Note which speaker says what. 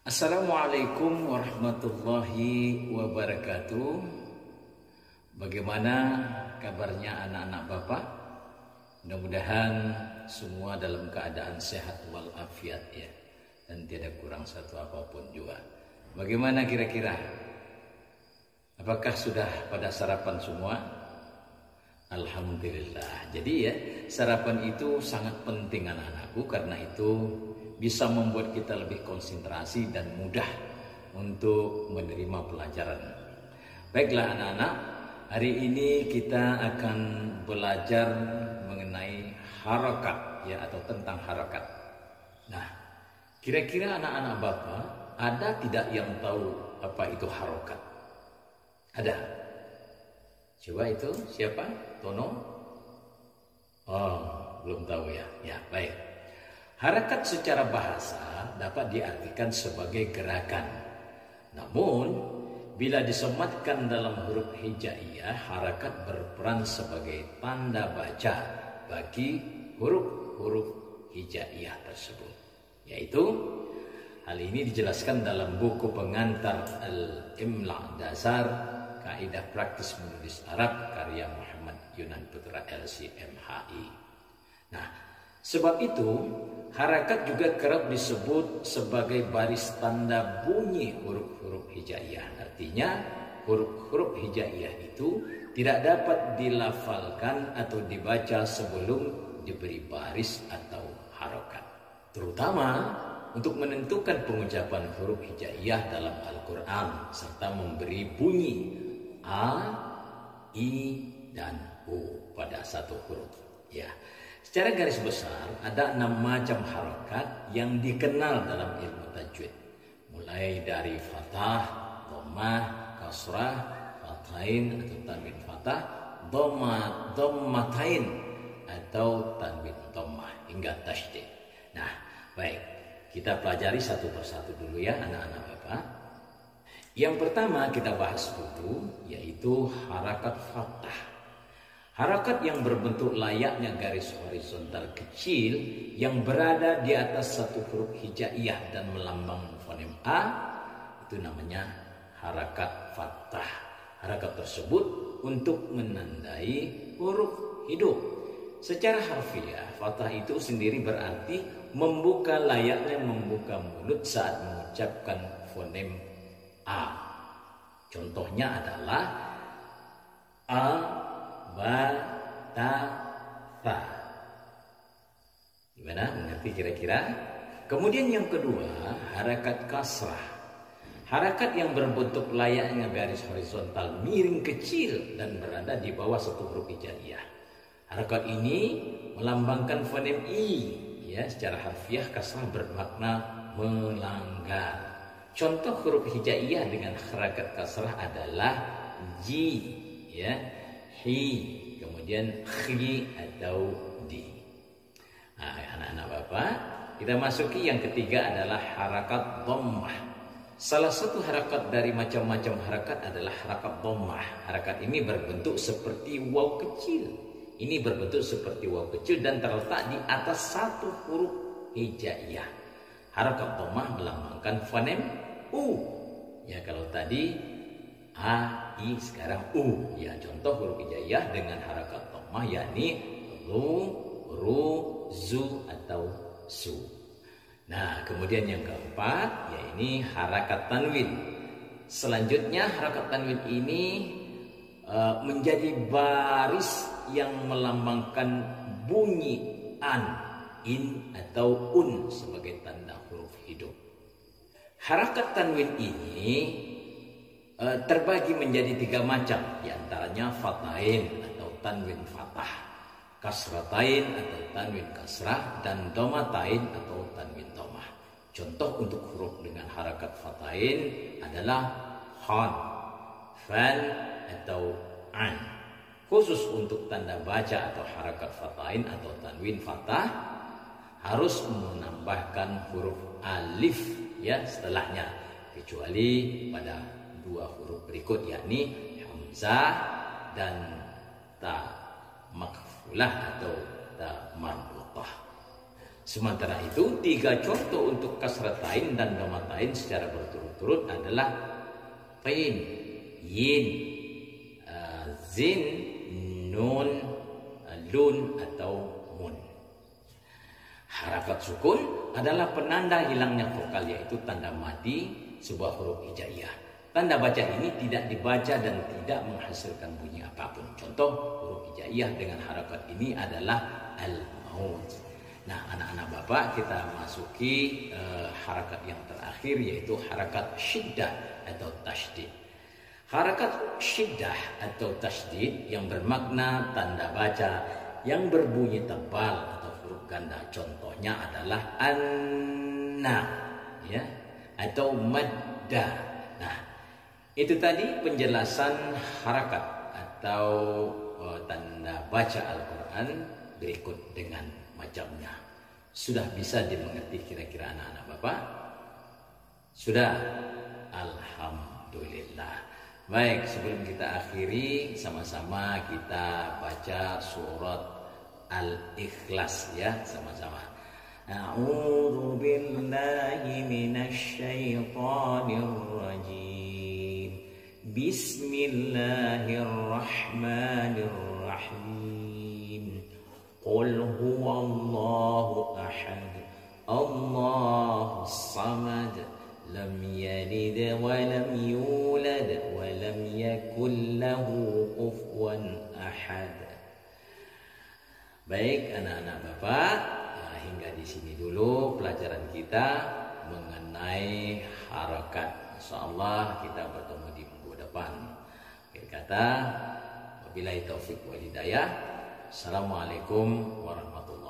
Speaker 1: Assalamualaikum warahmatullahi wabarakatuh. Bagaimana kabarnya anak-anak Bapak? Mudah-mudahan semua dalam keadaan sehat walafiat ya, dan tidak kurang satu apapun juga. Bagaimana kira-kira? Apakah sudah pada sarapan semua? Alhamdulillah. Jadi ya, sarapan itu sangat penting anak-anakku, karena itu bisa membuat kita lebih konsentrasi dan mudah untuk menerima pelajaran. Baiklah anak-anak, hari ini kita akan belajar mengenai harakat ya, atau tentang harakat. Nah, kira-kira anak-anak Bapak ada tidak yang tahu apa itu harakat? Ada? Coba itu siapa? Tono? Oh, belum tahu ya. Ya, baik. Harakat secara bahasa dapat diartikan sebagai gerakan. Namun, bila disematkan dalam huruf hijaiyah, harakat berperan sebagai tanda baca bagi huruf-huruf hijaiyah tersebut. Yaitu, hal ini dijelaskan dalam buku pengantar Al-Imla Dasar Kaidah Praktis Menulis Arab karya Muhammad Yunan Putra LC.MHI. Nah, sebab itu, harakat juga kerap disebut sebagai baris tanda bunyi huruf-huruf hijaiyah. Artinya, huruf-huruf hijaiyah itu tidak dapat dilafalkan atau dibaca sebelum diberi baris atau harakat. Terutama untuk menentukan pengucapan huruf hijaiyah dalam Al-Quran, serta memberi bunyi A, I, dan U pada satu huruf. Ya. Secara garis besar, ada 6 macam harakat yang dikenal dalam ilmu tajwid. Mulai dari fathah, dhammah, kasrah, fathain atau tanwin fathah, dhammatain atau tanwin dhammah, hingga tasydid. Nah, baik. Kita pelajari satu persatu dulu ya anak-anak Bapak. Yang pertama kita bahas dulu, yaitu harakat fathah. Harakat yang berbentuk layaknya garis horizontal kecil yang berada di atas satu huruf hijaiyah dan melambang fonem A, itu namanya harakat fathah. Harakat tersebut untuk menandai huruf hidup. Secara harfiah, fathah itu sendiri berarti membuka, layaknya membuka mulut saat mengucapkan fonem A. Contohnya adalah A, ba, ta, tha. Gimana? Mengerti kira-kira? Kemudian yang kedua, harakat kasrah. Harakat yang berbentuk layaknya garis horizontal miring kecil dan berada di bawah satu huruf hijaiyah. Harakat ini melambangkan fonem I. Ya, secara harfiah kasrah bermakna melanggar. Contoh huruf hijaiyah dengan harakat kasrah adalah ji, ya, hi, kemudian khi atau di. Nah, anak-anak Bapak, kita masuki yang ketiga adalah harakat dhammah. Salah satu harakat dari macam-macam harakat adalah harakat dhammah. Harakat ini berbentuk seperti waw kecil. Ini berbentuk seperti waw kecil dan terletak di atas satu huruf hijaiyah. Harakat dhammah melambangkan fonem U. Ya, kalau tadi A, I, sekarang U. Ya, contoh huruf hijaiyah dengan harakat dhammah yakni ru, ru, zu atau su. Nah, kemudian yang keempat yakni harakat tanwin. Selanjutnya harakat tanwin ini menjadi baris yang melambangkan bunyi an, in atau un sebagai tanda huruf hidup. Harakat tanwin ini terbagi menjadi 3 macam, diantaranya fathain atau tanwin fathah, kasratain atau tanwin kasrah, dan dhammatain atau tanwin dhammah. Contoh untuk huruf dengan harakat fathain adalah khan, fan atau an. Khusus untuk tanda baca atau harakat fathain atau tanwin fathah harus menambahkan huruf alif ya setelahnya, kecuali pada 2 huruf berikut yakni hamzah dan ta makfulah atau ta marbutah. Sementara itu 3 contoh untuk kasratain dan dhammatain secara berturut-turut adalah tin, yin, zin, nun, lun atau mun. Harakat sukun adalah penanda hilangnya vokal, yaitu tanda mati sebuah huruf hijaiyah. Tanda baca ini tidak dibaca dan tidak menghasilkan bunyi apapun. Contoh huruf hijaiyah dengan harakat ini adalah al-maut. Nah, anak-anak Bapak, kita masuki harakat yang terakhir, yaitu harakat syiddah atau tasydid. Harakat syiddah atau tasydid yang bermakna tanda baca yang berbunyi tebal atau huruf ganda. Contohnya adalah anna, ya, atau madda. Nah, itu tadi penjelasan harakat atau tanda baca Al-Quran berikut dengan macamnya. Sudah bisa dimengerti kira-kira anak-anak Bapak? Sudah? Alhamdulillah. Baik, sebelum kita akhiri, sama-sama kita baca surat Al-Ikhlas ya, sama-sama. A'udzu billahi minasy syaithanir rajim. Bismillahirrahmanirrahim. Qul huwallahu ahad, Allahus samad, lam yalid wa lam yulad wa lam yakul lahu kufuwan ahad. Baik anak-anak Bapak, hingga di sini dulu pelajaran kita mengenai harakat. Insyaallah kita bertemu di minggu depan. Akhir kata, wabillahi taufik wal hidayah. Assalamualaikum warahmatullahi wabarakatuh.